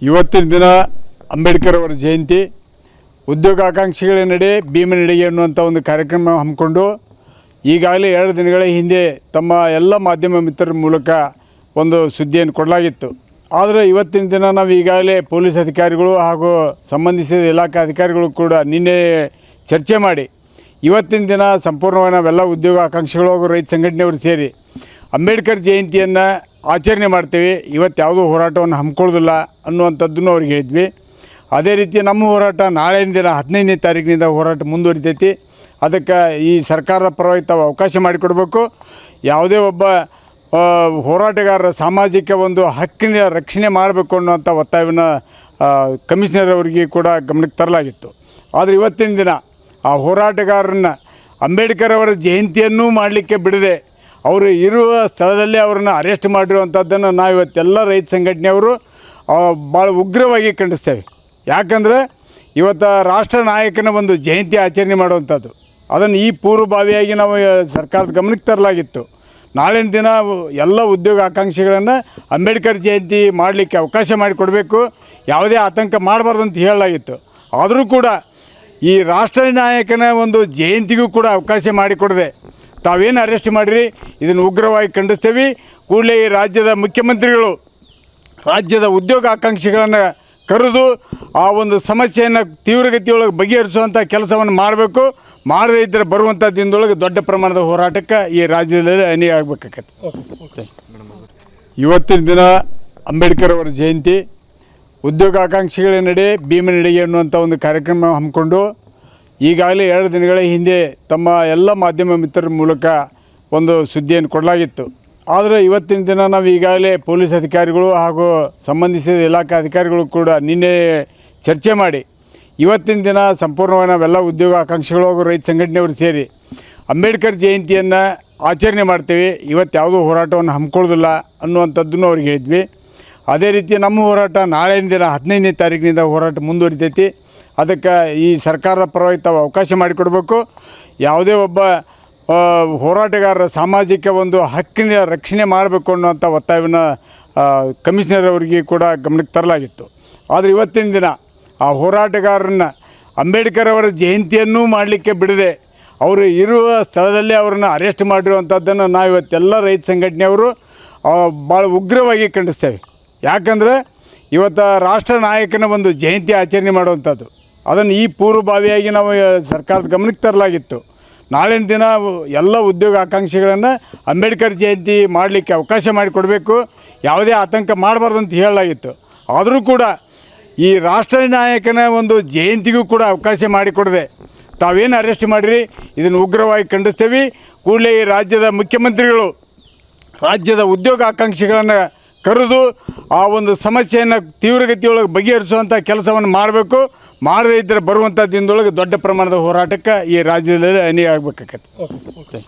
ಇವತ್ತಿನ ದಿನ ಅಂಬೇಡ್ಕರ್ ಅವರ ಜಯಂತಿ. ಉದ್ಯೋಗಾಕಾಂಕ್ಷಿಗಳ ನಡೆ ಭೀಮ ನಡಿಗೆ ಅನ್ನುವಂಥ ಒಂದು ಕಾರ್ಯಕ್ರಮ ಹಮ್ಮಿಕೊಂಡು ಈಗಾಗಲೇ 2 ದಿನಗಳ ಹಿಂದೆ ತಮ್ಮ ಎಲ್ಲ ಮಾಧ್ಯಮ ಮಿತ್ರರ ಮೂಲಕ ಒಂದು ಸುದ್ದಿಯನ್ನು ಕೊಡಲಾಗಿತ್ತು. ಆದರೆ ಇವತ್ತಿನ ದಿನ ನಾವು ಈಗಾಗಲೇ ಪೊಲೀಸ್ ಅಧಿಕಾರಿಗಳು ಹಾಗೂ ಸಂಬಂಧಿಸಿದ ಇಲಾಖಾ ಅಧಿಕಾರಿಗಳು ಕೂಡ ನಿನ್ನೆ ಚರ್ಚೆ ಮಾಡಿ ಇವತ್ತಿನ ದಿನ ಸಂಪೂರ್ಣವಾಗಿ ನಾವೆಲ್ಲ ಉದ್ಯೋಗಾಕಾಂಕ್ಷಿಗಳು ಹಾಗೂ ರೈತ ಸಂಘಟನೆಯವರು ಸೇರಿ ಅಂಬೇಡ್ಕರ್ ಜಯಂತಿಯನ್ನು ಆಚರಣೆ ಮಾಡ್ತೇವೆ. ಇವತ್ತು ಯಾವುದೋ ಹೋರಾಟವನ್ನು ಹಮ್ಮಿಕೊಳ್ಳೋದಿಲ್ಲ ಅನ್ನುವಂಥದ್ದನ್ನು ಅವ್ರಿಗೆ ಹೇಳಿದ್ವಿ. ಅದೇ ರೀತಿ ನಮ್ಮ ಹೋರಾಟ ನಾಳೆಯ ದಿನ 15ನೇ ತಾರೀಕಿನಿಂದ ಹೋರಾಟ ಮುಂದುವರಿತೈತಿ. ಅದಕ್ಕೆ ಈ ಸರ್ಕಾರದ ಪರವಾಗಿ ತಾವು ಅವಕಾಶ ಮಾಡಿಕೊಡ್ಬೇಕು. ಯಾವುದೇ ಒಬ್ಬ ಹೋರಾಟಗಾರರ ಸಾಮಾಜಿಕ ಒಂದು ಹಕ್ಕಿನ ರಕ್ಷಣೆ ಮಾಡಬೇಕು ಅನ್ನುವಂಥ ಒತ್ತಾಯವನ್ನು ಕಮಿಷನರ್ ಅವರಿಗೆ ಕೂಡ ಗಮನಕ್ಕೆ ತರಲಾಗಿತ್ತು. ಆದರೆ ಇವತ್ತಿನ ದಿನ ಆ ಹೋರಾಟಗಾರರನ್ನ ಅಂಬೇಡ್ಕರ್ ಅವರ ಜಯಂತಿಯನ್ನೂ ಮಾಡಲಿಕ್ಕೆ ಬಿಡದೆ ಅವರು ಇರುವ ಸ್ಥಳದಲ್ಲೇ ಅವರನ್ನು ಅರೆಸ್ಟ್ ಮಾಡಿರುವಂಥದ್ದನ್ನು ನಾವು ಇವತ್ತೆಲ್ಲ ರೈತ ಸಂಘಟನೆಯವರು ಭಾಳ ಉಗ್ರವಾಗಿ ಖಂಡಿಸ್ತೇವೆ. ಯಾಕಂದರೆ ಇವತ್ತು ರಾಷ್ಟ್ರ ನಾಯಕನ ಒಂದು ಜಯಂತಿ ಆಚರಣೆ ಮಾಡುವಂಥದ್ದು ಅದನ್ನು ಈ ಪೂರ್ವಭಾವಿಯಾಗಿ ನಾವು ಸರ್ಕಾರದ ಗಮನಕ್ಕೆ ತರಲಾಗಿತ್ತು. ನಾಳಿನ ದಿನ ಎಲ್ಲ ಉದ್ಯೋಗಾಕಾಂಕ್ಷಿಗಳನ್ನು ಅಂಬೇಡ್ಕರ್ ಜಯಂತಿ ಮಾಡಲಿಕ್ಕೆ ಅವಕಾಶ ಮಾಡಿಕೊಡಬೇಕು, ಯಾವುದೇ ಆತಂಕ ಮಾಡಬಾರ್ದು ಅಂತ ಹೇಳಲಾಗಿತ್ತು. ಆದರೂ ಕೂಡ ಈ ರಾಷ್ಟ್ರ ನಾಯಕನ ಒಂದು ಜಯಂತಿಗೂ ಕೂಡ ಅವಕಾಶ ಮಾಡಿಕೊಡದೆ ತಾವೇನು ಅರೆಸ್ಟ್ ಮಾಡಿರಿ ಇದನ್ನು ಉಗ್ರವಾಗಿ ಖಂಡಿಸ್ತೇವೆ. ಕೂಡಲೇ ಈ ರಾಜ್ಯದ ಮುಖ್ಯಮಂತ್ರಿಗಳು ರಾಜ್ಯದ ಉದ್ಯೋಗಾಕಾಂಕ್ಷಿಗಳನ್ನು ಕರೆದು ಆ ಒಂದು ಸಮಸ್ಯೆಯನ್ನು ತೀವ್ರಗತಿಯೊಳಗೆ ಬಗೆಹರಿಸುವಂಥ ಕೆಲಸವನ್ನು ಮಾಡಬೇಕು. ಮಾಡದೇ ಇದ್ದರೆ ಬರುವಂಥ ದಿನದೊಳಗೆ ದೊಡ್ಡ ಪ್ರಮಾಣದ ಹೋರಾಟಕ್ಕೆ ಈ ರಾಜ್ಯದಲ್ಲಿ ಅನ್ಯಾಯ ಆಗಬೇಕಾಗತ್ತೆ. ಇವತ್ತಿನ ದಿನ ಅಂಬೇಡ್ಕರ್ ಅವರ ಜಯಂತಿ. ಉದ್ಯೋಗಾಕಾಂಕ್ಷಿಗಳ ನಡೆ ಭೀಮ ನಡಿಗೆ ಅನ್ನುವಂಥ ಒಂದು ಕಾರ್ಯಕ್ರಮ ಹಮ್ಮಿಕೊಂಡು ಈಗಾಗಲೇ 2 ದಿನಗಳ ಹಿಂದೆ ತಮ್ಮ ಎಲ್ಲ ಮಾಧ್ಯಮ ಮಿತ್ರರ ಮೂಲಕ ಒಂದು ಸುದ್ದಿಯನ್ನು ಕೊಡಲಾಗಿತ್ತು. ಆದರೆ ಇವತ್ತಿನ ದಿನ ನಾವು ಈಗಾಗಲೇ ಪೊಲೀಸ್ ಅಧಿಕಾರಿಗಳು ಹಾಗೂ ಸಂಬಂಧಿಸಿದ ಇಲಾಖಾ ಅಧಿಕಾರಿಗಳು ಕೂಡ ನಿನ್ನೆ ಚರ್ಚೆ ಮಾಡಿ ಇವತ್ತಿನ ದಿನ ಸಂಪೂರ್ಣವಾಗಿ ನಾವೆಲ್ಲ ಉದ್ಯೋಗಾಕಾಂಕ್ಷಿಗಳು ಹಾಗೂ ರೈತ ಸಂಘಟನೆಯವರು ಸೇರಿ ಅಂಬೇಡ್ಕರ್ ಜಯಂತಿಯನ್ನು ಆಚರಣೆ ಮಾಡ್ತೇವೆ. ಇವತ್ತು ಯಾವುದೋ ಹೋರಾಟವನ್ನು ಹಮ್ಮಿಕೊಳ್ಳೋದಿಲ್ಲ ಅನ್ನುವಂಥದ್ದನ್ನು ಅವ್ರಿಗೆ ಹೇಳಿದ್ವಿ. ಅದೇ ರೀತಿ ನಮ್ಮ ಹೋರಾಟ ನಾಳೆಯ ದಿನ 15ನೇ ತಾರೀಕಿನಿಂದ ಹೋರಾಟ ಮುಂದುವರಿತೈತಿ. ಅದಕ್ಕೆ ಈ ಸರ್ಕಾರದ ಪರವಾಗಿ ತಾವು ಅವಕಾಶ ಮಾಡಿಕೊಡ್ಬೇಕು. ಯಾವುದೇ ಒಬ್ಬ ಹೋರಾಟಗಾರರ ಸಾಮಾಜಿಕ ಒಂದು ಹಕ್ಕಿನ ರಕ್ಷಣೆ ಮಾಡಬೇಕು ಅನ್ನುವಂಥ ಒತ್ತಾಯವನ್ನು ಕಮಿಷನರ್ ಅವರಿಗೆ ಕೂಡ ಗಮನಕ್ಕೆ ತರಲಾಗಿತ್ತು. ಆದರೆ ಇವತ್ತಿನ ದಿನ ಆ ಹೋರಾಟಗಾರರನ್ನ ಅಂಬೇಡ್ಕರ್ ಅವರ ಜಯಂತಿಯನ್ನೂ ಮಾಡಲಿಕ್ಕೆ ಬಿಡದೆ ಅವರು ಇರುವ ಸ್ಥಳದಲ್ಲೇ ಅವರನ್ನು ಅರೆಸ್ಟ್ ಮಾಡಿರುವಂಥದ್ದನ್ನು ನಾವು ಇವತ್ತೆಲ್ಲ ರೈತ ಸಂಘಟನೆಯವರು ಭಾಳ ಉಗ್ರವಾಗಿ ಖಂಡಿಸ್ತೇವೆ. ಯಾಕಂದರೆ ಇವತ್ತು ರಾಷ್ಟ್ರ ನಾಯಕನ ಒಂದು ಜಯಂತಿ ಆಚರಣೆ ಮಾಡುವಂಥದ್ದು ಅದನ್ನು ಈ ಪೂರ್ವಭಾವಿಯಾಗಿ ನಾವು ಸರ್ಕಾರದ ಗಮನಕ್ಕೆ ತರಲಾಗಿತ್ತು. ನಾಳಿನ ದಿನ ಎಲ್ಲ ಉದ್ಯೋಗಾಕಾಂಕ್ಷಿಗಳನ್ನು ಅಂಬೇಡ್ಕರ್ ಜಯಂತಿ ಮಾಡಲಿಕ್ಕೆ ಅವಕಾಶ ಮಾಡಿಕೊಡಬೇಕು, ಯಾವುದೇ ಆತಂಕ ಮಾಡಬಾರ್ದು ಅಂತ ಹೇಳಲಾಗಿತ್ತು. ಆದರೂ ಕೂಡ ಈ ರಾಷ್ಟ್ರ ನಾಯಕನ ಒಂದು ಜಯಂತಿಗೂ ಕೂಡ ಅವಕಾಶ ಮಾಡಿಕೊಡದೆ ತಾವೇನು ಅರೆಸ್ಟ್ ಮಾಡಿರಿ ಇದನ್ನು ಉಗ್ರವಾಗಿ ಖಂಡಿಸ್ತೇವೆ. ಕೂಡಲೇ ಈ ರಾಜ್ಯದ ಮುಖ್ಯಮಂತ್ರಿಗಳು ರಾಜ್ಯದ ಉದ್ಯೋಗಾಕಾಂಕ್ಷಿಗಳನ್ನು ಕರೆದು ಆ ಒಂದು ಸಮಸ್ಯೆಯನ್ನು ತೀವ್ರಗತಿಯೊಳಗೆ ಬಗೆಹರಿಸುವಂಥ ಕೆಲಸವನ್ನು ಮಾಡಬೇಕು. ಮಾಡದೇ ಇದ್ದರೆ ಬರುವಂಥ ದಿನದೊಳಗೆ ದೊಡ್ಡ ಪ್ರಮಾಣದ ಹೋರಾಟಕ್ಕೆ ಈ ರಾಜ್ಯದಲ್ಲಿ ಅನ್ಯಾಯ ಆಗಬೇಕಾಗತ್ತೆ.